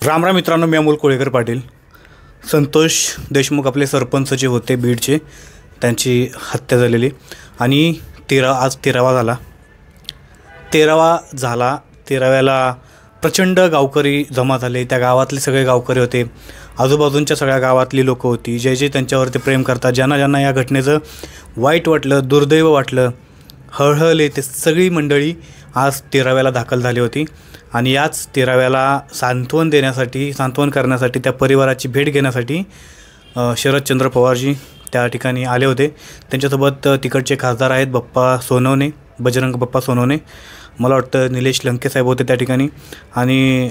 राम राम मित्रांनो, मी अमोल कोळेकर पाटील. संतोष देशमुख आपले सरपंच जे होते बीडचे, त्यांची हत्या झालेली आणि आज 13वा झाला. 13व्याला प्रचंड गावकरी जमा झाले. त्या गावातले सगळे गावकरी होते, आजूबाजूंच्या सगळ्या गावातली लोक होती, जे त्यांच्यावरती प्रेम करतात, ज्यांना या घटनेचं वाईट वाटलं, दुर्दैव वाटलं, हळहळले, ते सगळी मंडळी आज 13व्याला दाखल झाली होती. आणि याच 13व्याला सांत्वन करण्यासाठी, त्या परिवाराची भेट घेण्यासाठी शरदचंद्र पवारजी त्या ठिकाणी आले होते. त्यांच्यासोबत तिकडचे खासदार आहेत बजरंग बाप्पा सोनवणे, मला वाटतं निलेश लंके साहेब होते त्या ठिकाणी, आणि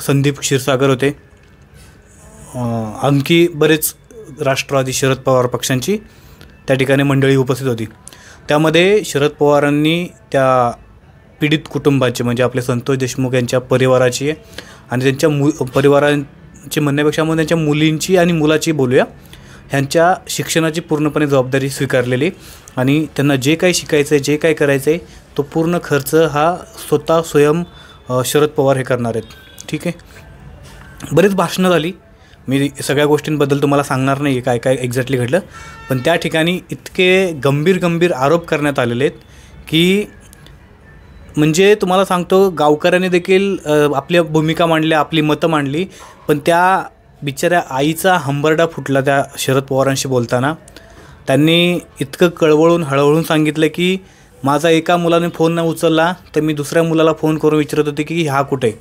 संदीप क्षीरसागर होते. आणखी बरेच राष्ट्रवादी शरद पवार पक्षांची त्या ठिकाणी मंडळी उपस्थित होती. त्यामध्ये शरद पवारांनी त्या पीडित कुटुंबाचे, म्हणजे आपले संतोष देशमुख यांच्या परिवाराची आणि त्यांच्या परिवारांची म्हणण्यापेक्षा मग त्यांच्या मुलींची आणि मुलाची बोलूया, ह्यांच्या शिक्षणाची पूर्णपणे जबाबदारी स्वीकारलेली, आणि त्यांना जे काही शिकायचं आहे, जे काही करायचं आहे, तो पूर्ण खर्च हा स्वयं शरद पवार हे करणार आहेत. ठीक आहे. बरीच भाषणं झाली, मी सगळ्या गोष्टींबद्दल तुम्हाला सांगणार नाही काय काय एक्झॅक्टली घडलं, पण त्या ठिकाणी इतके गंभीर आरोप करण्यात आलेले आहेत की म्हणजे तुम्हाला सांगतो, गावकऱ्यांनी देखील आपल्या भूमिका मांडल्या, आपली मतं मांडली, पण त्या बिचाऱ्या आईचा हंबरडा फुटला त्या शरद पवारांशी बोलताना. त्यांनी इतकं हळवळून सांगितलं की माझा एका मुलाने फोन नाही उचलला तर मी दुसऱ्या मुलाला फोन करून विचारत होते की हा कुठे.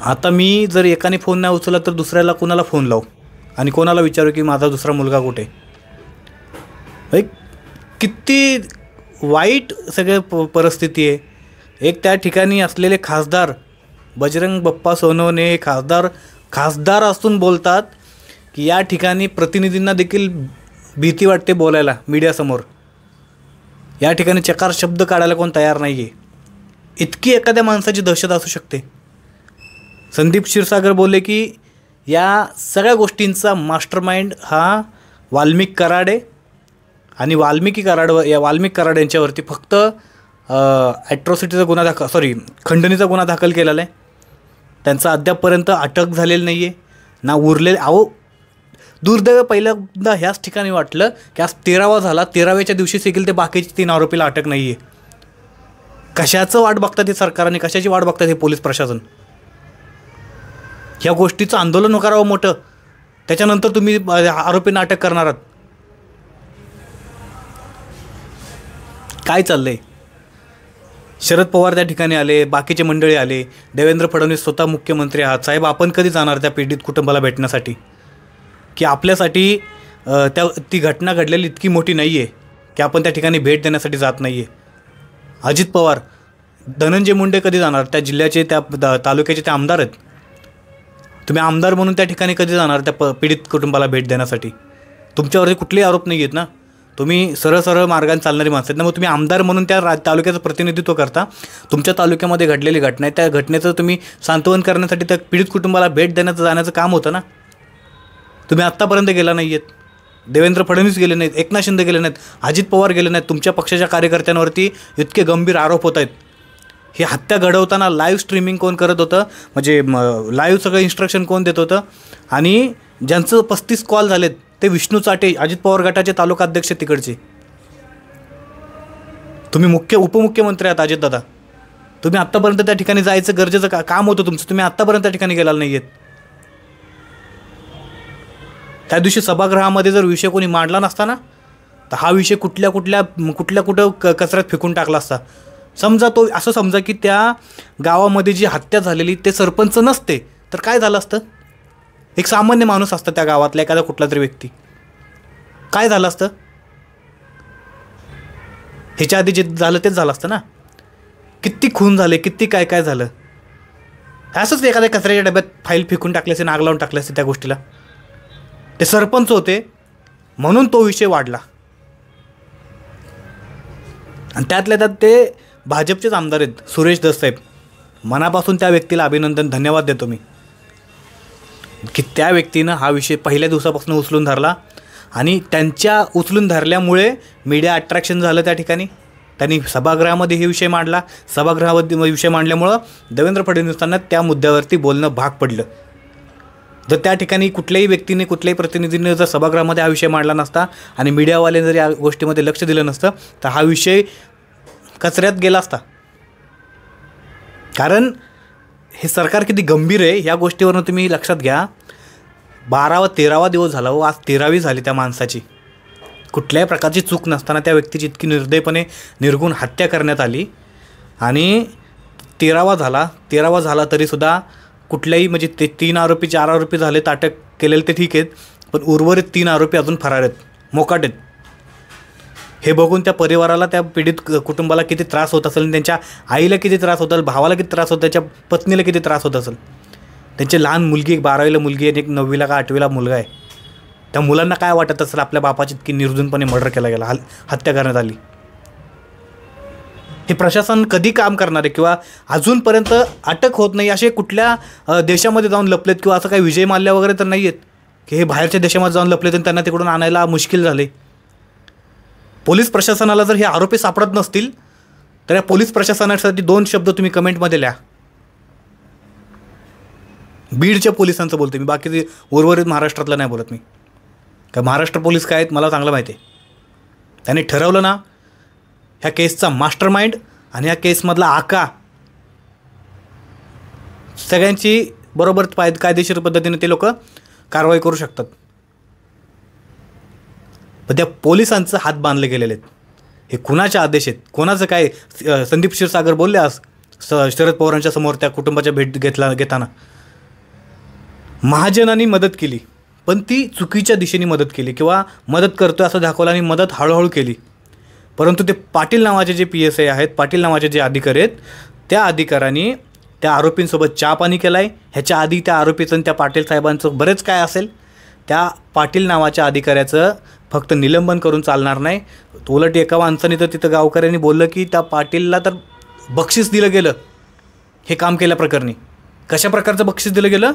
आता मी जर एकाने फोन नाही उचलला तर दुसऱ्याला कोणाला फोन लावू आणि कोणाला विचारू की माझा दुसरा मुलगा कुठे. किती वाईट सगळं परिस्थिती आहे. एक त्या ठिकाणी असलेले खासदार बजरंग बाप्पा सोनवणे खासदार असून बोलतात की या ठिकाणी प्रतिनिधींना देखील भीती वाटते बोलायला मीडियासमोर. या ठिकाणी चकार शब्द काढायला कोण तयार नाही आहे. इतकी एखाद्या माणसाची दहशत असू शकते. संदीप क्षीरसागर बोलले की या सगळ्या गोष्टींचा मास्टरमाइंड हा वाल्मिक कराड आहे, आणि वाल्मिक कराड यांच्यावरती फक्त खंडणीचा गुन्हा दाखल केलेला आहे. त्यांचा अद्यापपर्यंत अटक झालेली नाही आहे ना उरलेले. दुर्दैव पहिल्यांदा ह्याच ठिकाणी वाटलं की आज 13वा झाला, 13व्याच्या दिवशी देखील ते बाकीचे 3 आरोपीला अटक नाही आहे. कशाचं वाट बघतात हे सरकारने, कशाची वाट बघतात हे पोलीस प्रशासन. ह्या गोष्टीचं आंदोलन करावं मोठं, त्याच्यानंतर तुम्ही आरोपींना अटक करणार आहात. काय चाललंय. शरद पवार त्या ठिकाणी आले, बाकीचे मंडळी आले, देवेंद्र फडणवीस स्वतः मुख्यमंत्री आहात साहेब, आपण कधी जाणार त्या पीडित कुटुंबाला भेटण्यासाठी, की आपल्यासाठी ती घटना घडलेली इतकी मोठी नाही आहे की आपण त्या ठिकाणी भेट देण्यासाठी जात नाही आहे. अजित पवार, धनंजय मुंडे कधी जाणार, त्या जिल्ह्याचे त्या तालुक्याचे ते आमदार आहेत. तुम्ही आमदार म्हणून त्या ठिकाणी कधी जाणार त्या पीडित कुटुंबाला भेट देण्यासाठी. तुमच्यावरती कुठलेही आरोप नाही आहेत ना, तुम्ही सरळ मार्गाने चालणारी माणसं आहेत ना. मग तुम्ही आमदार म्हणून त्या तालुक्याचं प्रतिनिधित्व करता. तुमच्या तालुक्यामध्ये घडलेली घटना आहे, त्या घटनेचं तुम्ही सांत्वन करण्यासाठी त्या पीडित कुटुंबाला भेट जाण्याचं काम होतं ना. तुम्ही आत्तापर्यंत गेला नाही आहेत. देवेंद्र फडणवीस गेले नाहीत, एकनाथ शिंदे गेले नाहीत, अजित पवार गेले नाहीत. तुमच्या पक्षाच्या कार्यकर्त्यांवरती इतके गंभीर आरोप होत आहेत. ही हत्या घडवताना लाईव्ह स्ट्रीमिंग कोण करत होतं, म्हणजे लाईव्ह सगळं इन्स्ट्रक्शन कोण देत होतं, आणि ज्यांचं 35 कॉल झालेत ते विष्णू चाटे, अजित पवार गटाचे तालुका अध्यक्ष तिकडचे. तुम्ही उपमुख्यमंत्री आहात अजितदादा. तुम्ही आत्तापर्यंत त्या ठिकाणी जायचं गरजेचं काम होतं तुमचं, तुम्ही आत्तापर्यंत त्या ठिकाणी गेलेला नाही आहेत. त्या दिवशी सभागृहामध्ये जर विषय कोणी मांडला नसता ना, तर हा विषय कुठं कचऱ्यात फेकून टाकला असता. समजा की त्या गावामध्ये जी हत्या झालेली ते सरपंच नसते तर काय झालं असतं. एक सामान्य माणूस असतं त्या गावातला, एखादा कुठला तरी व्यक्ती, काय झालं असतं. ह्याच्या आधी जे झालं तेच झालं असतं ना. किती खून झाले, किती काय झालं. असंच एखाद्या कचऱ्याच्या डब्यात फाईल फेकून टाकले असते, नाग लावून टाकले असते त्या गोष्टीला. ते सरपंच होते म्हणून तो विषय वाढला, आणि त्यातल्या त्यात ते भाजपचेच आमदार आहेत सुरेश दस साहेब. मनापासून त्या व्यक्तीला अभिनंदन, धन्यवाद देतो मी की त्या व्यक्तीनं हा विषय पहिल्या दिवसापासून उचलून धरला, आणि त्यांच्या उचलून धरल्यामुळे मीडिया अट्रॅक्शन झालं त्या ठिकाणी. त्यांनी सभागृहामध्ये हे विषय मांडला. सभागृहामध्ये विषय मांडल्यामुळं देवेंद्र फडणवीसांना त्या मुद्द्यावरती बोलणं भाग पडलं. जर त्या ठिकाणी कुठल्याही व्यक्तीने, कुठल्याही प्रतिनिधीने जर सभागृहामध्ये हा विषय मांडला नसता आणि मीडियावाले जर या गोष्टीमध्ये लक्ष दिलं नसतं तर हा विषय कचऱ्यात गेला असता. कारण हे सरकार किती गंभीर आहे ह्या गोष्टीवरून तुम्ही लक्षात घ्या. 12वा 13वा दिवस झाला हो, आज 13वी झाली त्या माणसाची. कुठल्याही प्रकारची चूक नसताना त्या व्यक्तीची इतकी निर्दयपणे निर्घुण हत्या करण्यात आली. आणि 13वा झाला तरीसुद्धा कुठल्याही म्हणजे ते 3 आरोपी 4 आरोपी झाले तर अटक केलेले ते ठीक आहेत, पण उर्वरित 3 आरोपी अजून फरार आहेत, मोकाट आहेत. हे बघून त्या परिवाराला, त्या पीडित कुटुंबाला किती त्रास होत असेल, त्यांच्या आईला किती त्रास होत असेल, भावाला किती त्रास होत, त्याच्या पत्नीला किती त्रास होत असेल. त्यांची लहान मुलगी, एक 12वीला मुलगी आहे, एक 9वीला का 8वीला मुलगा आहे. त्या मुलांना काय वाटत असेल आपल्या बापाची इतकी निर्धुनपणे मर्डर केला गेला, हत्या करण्यात आली. हे प्रशासन कधी काम करणार आहे किंवा अजूनपर्यंत अटक होत नाही. असे कुठल्या देशामध्ये जाऊन लपलेत किंवा असं काही विजय माल्या वगैरे तर नाही आहेत की हे बाहेरच्या देशामध्ये जाऊन लपलेत आणि त्यांना तिकडून आणायला मुश्किल झाले. पोलीस प्रशासनाला जर हे आरोपी सापडत नसतील तर या पोलीस प्रशासनासाठी 2 शब्द तुम्ही कमेंटमध्ये लिहा. बीडच्या पोलिसांचं बोलतो मी, बाकी उर्वरित महाराष्ट्रातलं नाही बोलत मी. का महाराष्ट्र पोलीस काय आहेत मला चांगलं माहिती आहे. त्यांनी ठरवलं ना ह्या केसचा मास्टर माइंड आणि ह्या केसमधला आका सगळ्यांची बरोबर कायदेशीर पद्धतीने ते लोक कारवाई करू शकतात. पण त्या पोलिसांचं हात बांधले गेलेले आहेत. हे कुणाचे आदेश आहेत, कोणाचं काय. संदीप क्षीरसागर बोलले आज शरद पवारांच्या समोर त्या कुटुंबाच्या भेट घेताना महाजनांनी मदत केली, पण ती चुकीच्या दिशेने मदत केली किंवा मदत करतोय असं दाखवलं आणि मदत हळूहळू केली. परंतु ते पाटील नावाचे जे PSI आहेत, पाटील नावाचे जे अधिकारी आहेत, त्या अधिकाऱ्यांनी त्या आरोपींसोबत चहा पाणी केला आहे. ह्याच्या आधी त्या आरोपीचं आणि त्या पाटील साहेबांचं बरेच काय असेल. त्या पाटील नावाच्या अधिकाऱ्याचं फक्त निलंबन करून चालणार नाही. उलट एका माणसाने तर तिथं गावकऱ्यांनी बोललं की त्या पाटीलला तर बक्षीस दिलं गेलं हे काम केल्याप्रकरणी. कशा प्रकारचं बक्षीस दिलं गेलं?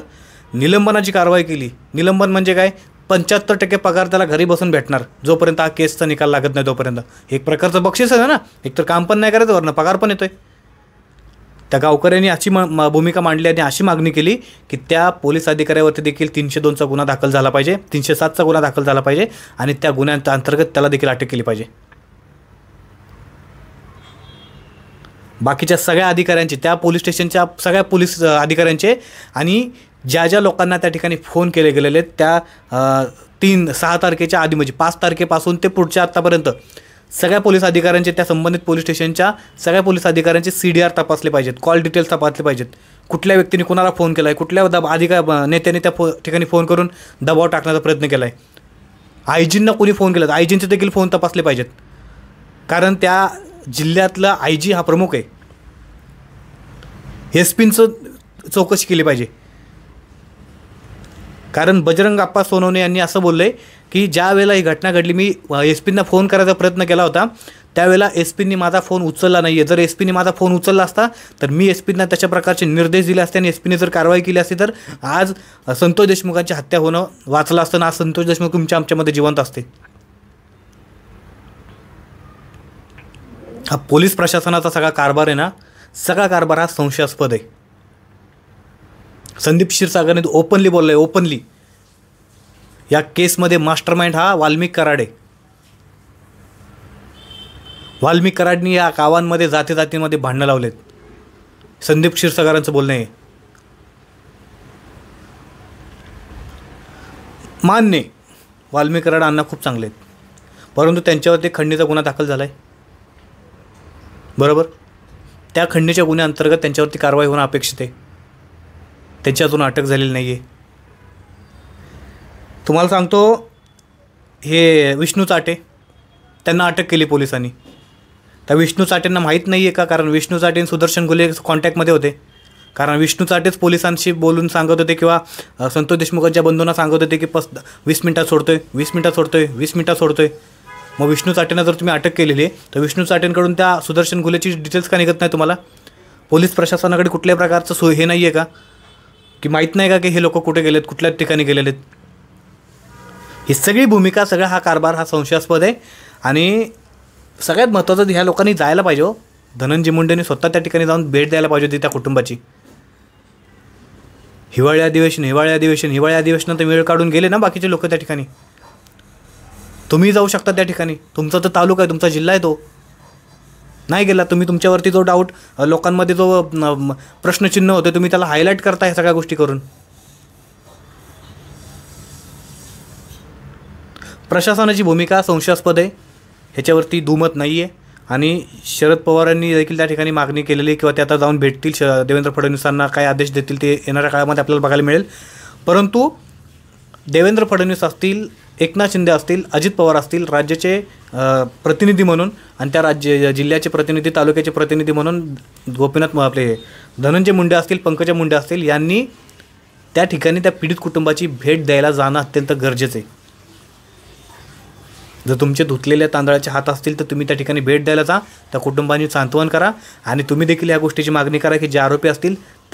निलंबनाची कारवाई केली. निलंबन म्हणजे काय? 75% पगार त्याला घरी बसून भेटणार जोपर्यंत हा केसचा निकाल लागत नाही तोपर्यंत. एक प्रकारचं बक्षीस आहे ना. एकतर काम पण नाही करायचं, वरनं पगार पण येतोय. त्या गावकऱ्यांनी अशी भूमिका मांडली आणि अशी मागणी केली की त्या पोलीस अधिकाऱ्यावरती देखील 302चा गुन्हा दाखल झाला पाहिजे, 307चा गुन्हा दाखल झाला पाहिजे आणि त्या गुन्ह्यांच्या अंतर्गत त्याला देखील अटक केली पाहिजे. बाकीच्या सगळ्या अधिकाऱ्यांचे, त्या पोलीस स्टेशनच्या सगळ्या पोलीस अधिकाऱ्यांचे आणि ज्या ज्या लोकांना त्या ठिकाणी फोन केले गेलेले आहेत त्या 6 तारखेच्या आधी म्हणजे 5 तारखेपासून ते पुढच्या आत्तापर्यंत सगळ्या पोलीस अधिकाऱ्यांचे, त्या संबंधित पोलीस स्टेशनच्या सगळ्या पोलीस अधिकाऱ्यांचे CDR तपासले पाहिजेत, कॉल डिटेल्स तपासले पाहिजेत. कुठल्या व्यक्तीने कुणाला फोन केला आहे, कुठल्या नेत्याने त्या ठिकाणी फोन करून दबाव टाकण्याचा प्रयत्न केला आहे, IG कोणी फोन केला, IGचे देखील फोन तपासले पाहिजेत. कारण त्या जिल्ह्यातला IG हा प्रमुख आहे. SP चौकशी केली पाहिजे. कारण बजरंग अप्पा सोनवणे यांनी असं बोललं आहे की ज्या वेळेला ही घटना घडली मी SP फोन करायचा प्रयत्न केला होता त्यावेळेला SP माझा फोन उचलला नाही आहे. जर SP माझा फोन उचलला असता तर मी SP तशा प्रकारचे निर्देश दिले असते आणि SP जर कारवाई केली असती तर आज संतोष देशमुखांची हत्या होणं वाचलं असतं ना. आज संतोष देशमुख तुमच्या आमच्यामध्ये जिवंत असते. हा पोलीस प्रशासनाचा सगळा कारभार आहे ना, सगळा कारभार हा संशयास्पद आहे. संदीप क्षीरसागरने ओपनली बोललं आहे, ओपनली या केसमध्ये मास्टरमाइंड हा वाल्मिक कराड आहे. वाल्मिक कराडनी या गावांमध्ये जातीमध्ये भांडणं लावलेत. संदीप क्षीरसागरांचं बोलणं आहे. मान्य वाल्मिक कराड अण्णा खूप चांगले आहेत, परंतु त्यांच्यावरती खंडणीचा गुन्हा दाखल झाला आहे. बरोबर, त्या खंडणीच्या गुन्ह्याअंतर्गत त्यांच्यावरती कारवाई होणं अपेक्षित आहे. त्यांची अजून अटक झालेली नाही आहे. तुम्हाला सांगतो, हे विष्णू चाटे त्यांना अटक केली पोलिसांनी. त्या विष्णू चाटेंना माहीत नाही आहे का? कारण विष्णू चाटे आणि सुदर्शन घुले कॉन्टॅक्टमध्ये होते. कारण विष्णू चाटेच पोलिसांशी बोलून सांगत होते किंवा संतोष देशमुखांच्या बंधूंना सांगत होते की 20 मिनिटात सोडतोय, 20 मिनिटात सोडतोय, 20 मिनिटात सोडतोय. मग विष्णू चाटेंना जर तुम्ही अटक केलेली आहे तर विष्णू चाटेंकडून त्या सुदर्शन घुलेची डिटेल्स का निघत नाही तुम्हाला? पोलीस प्रशासनाकडे कुठल्याही प्रकारचं हे नाही आहे का की माहीत नाही का की हे लोक कुठे गेलेत, कुठल्या ठिकाणी गेलेले आहेत? ही सगळी भूमिका, सगळा हा कारभार हा संशयास्पद आहे. आणि सगळ्यात महत्त्वाचं ह्या लोकांनी जायला पाहिजे हो. धनंजय मुंडेंनी स्वतः त्या ठिकाणी जाऊन भेट द्यायला पाहिजे होती त्या कुटुंबाची. हिवाळी अधिवेशनात वेळ काढून गेले ना बाकीचे लोक त्या ठिकाणी. तुम्ही जाऊ शकता त्या ठिकाणी. तुमचा तर तालुका आहे, तुमचा जिल्हा आहे तो. नाही गेला तुम्ही. तुमच्यावरती जो डाऊट लोकांमध्ये जो प्रश्नचिन्ह होते तुम्ही त्याला हायलाईट करता ह्या सगळ्या गोष्टी करून. प्रशासनाची भूमिका संशयास्पद आहे, ह्याच्यावरती दुमत नाही आहे. आणि शरद पवारांनी देखील त्या ठिकाणी मागणी केलेली किंवा ते आता जाऊन भेटतील देवेंद्र फडणवीसांना काय आदेश देतील ते येणाऱ्या काळामध्ये आपल्याला बघायला मिळेल. परंतु देवेंद्र फडणवीस असतील, एकनाथ शिंदे असतील, अजित पवार असतील, राज्याचे प्रतिनिधी म्हणून आणि त्या जिल्ह्याचे प्रतिनिधी, तालुक्याचे प्रतिनिधी म्हणून गोपीनाथ आपले धनंजय मुंडे असतील, पंकजा मुंडे असतील, यांनी त्या ठिकाणी त्या पीडित कुटुंबाची भेट द्यायला जाणं अत्यंत गरजेचं आहे. जर तुमचे धुतलेल्या तांदळाचे हात असतील तर तुम्ही त्या ठिकाणी भेट द्यायला जा, त्या कुटुंबांनी सांत्वन करा आणि तुम्ही देखील या गोष्टीची मागणी करा की जे आरोपी असतील त्या